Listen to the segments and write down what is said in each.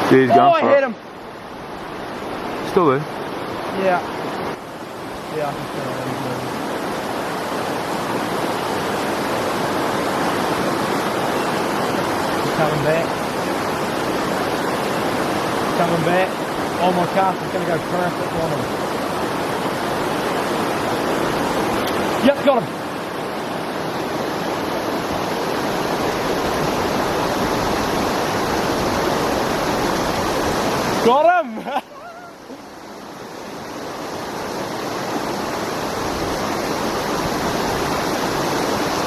He's oh, gone I for hit it. him. Still there. Yeah. Yeah, I can feel it. He's coming back. Coming back. Oh, my cast is going to go perfect on him. Yep, got him. Got him!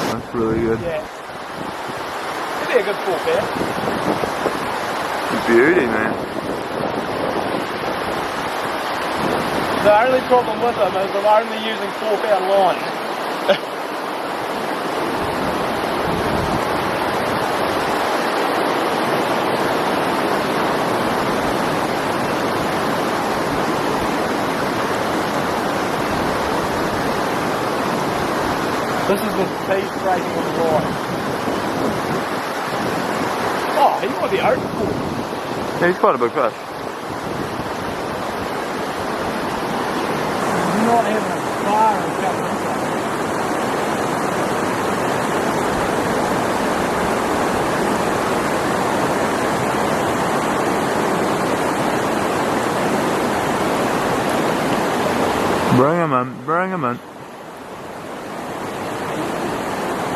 That's really good. Yeah. It'd be a good full pair. Beauty, man. The only problem with them is I'm only using 4-pound line. This is the speed breaking on the line. Oh, he might be open for it. Yeah, he's quite a big fish. He's not having a fire and coming inside. Bring him in, bring him in.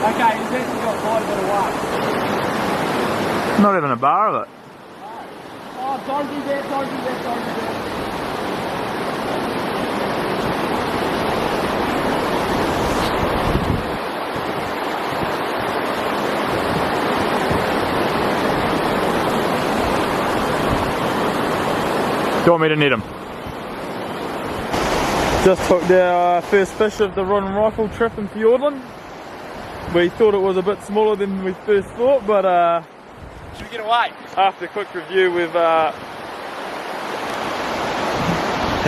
Okay, he's actually got quite a bit of weight. Not even a bar of it. Oh, donkey there, donkey there, donkey there. Do you want me to net him? Just hooked our first fish of the rod and rifle trip in Fiordland. We thought it was a bit smaller than we first thought, but Should we get away? after a quick review we've how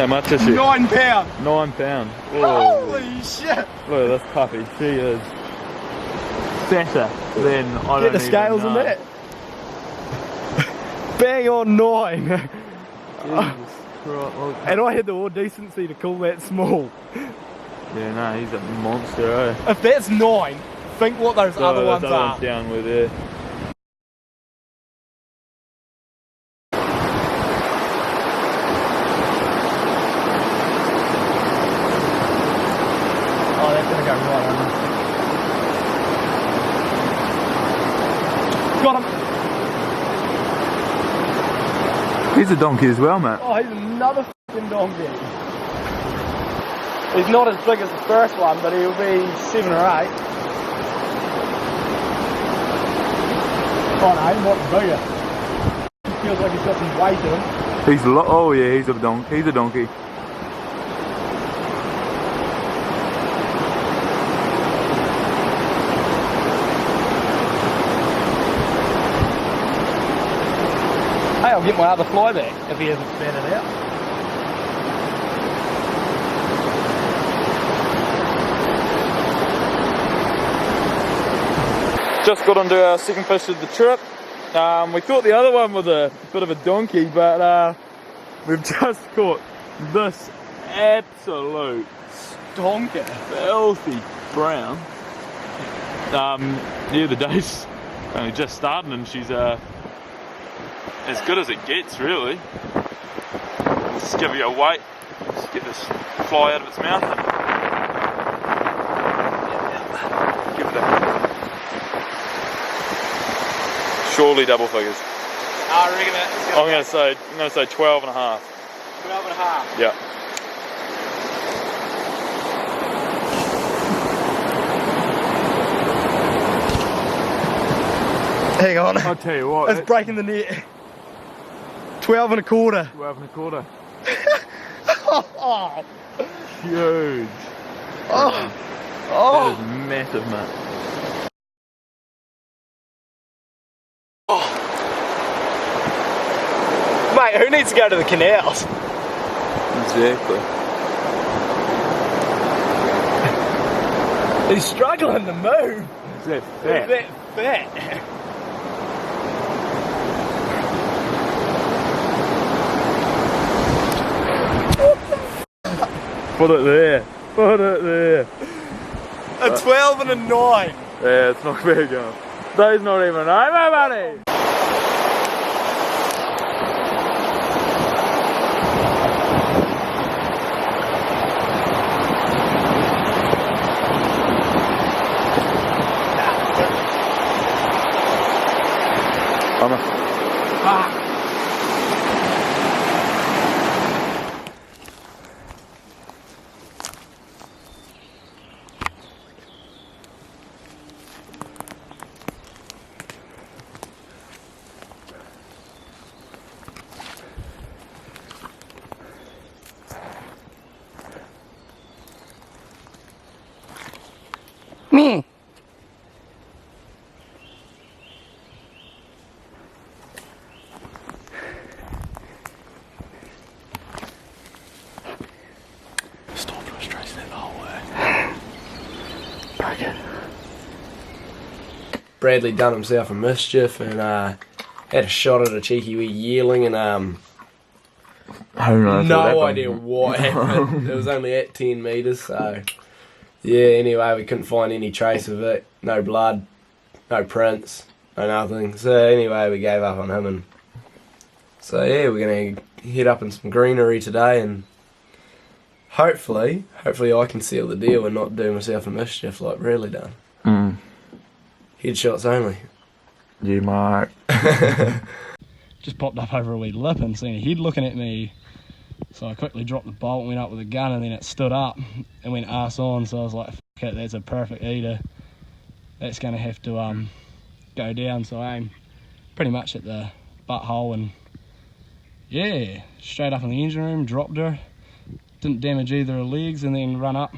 much is she? 9 pounds. 9 pounds. Holy shit. Look at this puppy, she is fatter than I Get don't the scales even on know. that. Bang on 9. Jesus Christ, look. And I had the all decency to call that small. Yeah, no, he's a monster, eh? If that's 9, think what those other those ones other are. ones down with there. Oh, that's gonna go right on. Got him. He's a donkey as well, mate. Oh, he's another fucking donkey. He's not as big as the first one, but he'll be 7 or 8. Oh no, he's not bigger. Feels like he's got some weight to him. Oh yeah, he's a donkey. He's a donkey. Hey, I'll get my other fly back if he hasn't spat it out. Just got onto our second fish of the trip. We thought the other one was a bit of a donkey, but we've just caught this absolute stonker, filthy brown. Yeah, the day's only just starting and she's as good as it gets, really. Just give you a weight, just get this fly out of its mouth and give it a surely double figures. I reckon that's I'm gonna say 12 and a half. 12 and a half. Yeah. Hang on. I'll tell you what. It's breaking the net. 12 and a quarter. 12 and a quarter. Oh. Huge. Oh. That Oh. is massive, mate. Mate, who needs to go to the canals? Exactly. He's struggling to move. Is that He's fat? that fat. Put it there. Put it there. A 12 and a 9. Yeah, it's not very good. That's not even right, my buddy. Me. Stop frustrating it the whole way. Break it. Bradley done himself a mischief and had a shot at a cheeky wee yearling and no idea what happened. It was only at 10 metres, so yeah, anyway, we couldn't find any trace of it. No blood, no prints, no nothing. So anyway, we gave up on him, and so yeah, we're going to head up in some greenery today and hopefully I can seal the deal and not do myself a mischief like Bradley done. Headshots only. You might. Just popped up over a wee lip and seen a head looking at me. So I quickly dropped the bolt, went up with a gun, and then it stood up and went arse on. So I was like, fuck it, that's a perfect eater. That's going to have to go down. So I aimed pretty much at the butthole and yeah, straight up in the engine room, dropped her. Didn't damage either of her legs, and then run up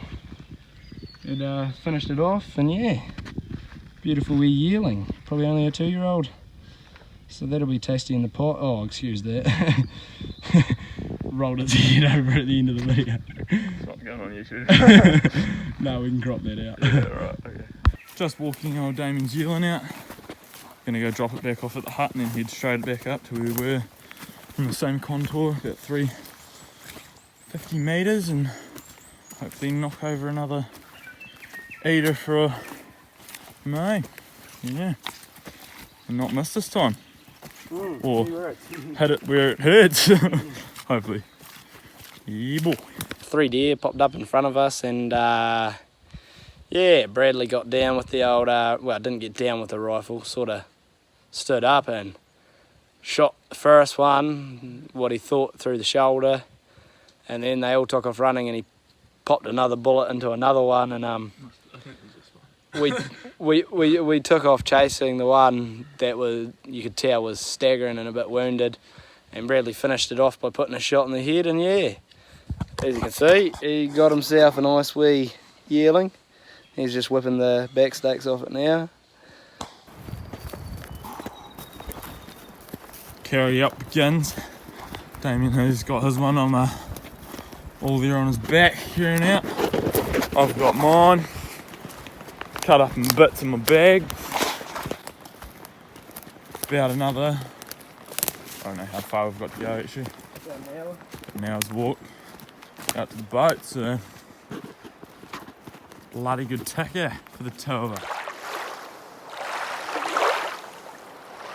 and finished it off. And yeah, beautiful wee yearling, probably only a 2-year-old. So that'll be tasty in the pot. Oh, excuse that. Rolled its head over at the end of the video. It's not going on YouTube. No, we can crop that out. Yeah, right, okay. Just walking old Damien's yearling out. Gonna go drop it back off at the hut and then head straight back up to where we were in the same contour, about 350 metres, and hopefully knock over another eater for a May. Yeah. And not miss this time. Or hit it where it hurts. Hopefully. Yeah, boy. 3 deer popped up in front of us, and yeah, Bradley got down with the old, well, didn't get down with the rifle, sort of stood up and shot the first one, what he thought, through the shoulder, and then they all took off running and he popped another bullet into another one, and we took off chasing the one that was, you could tell, was staggering and a bit wounded, and Bradley finished it off by putting a shot in the head, and yeah, as you can see, he got himself a nice wee yearling. He's just whipping the back stakes off it now. Carry up begins. Damien has got his one on all there on his back, carrying out. I've got mine cut up in bits in my bag. About another, I don't know how far we've got to go actually. An hour's walk out to the boat, so bloody good ticker for the two of us.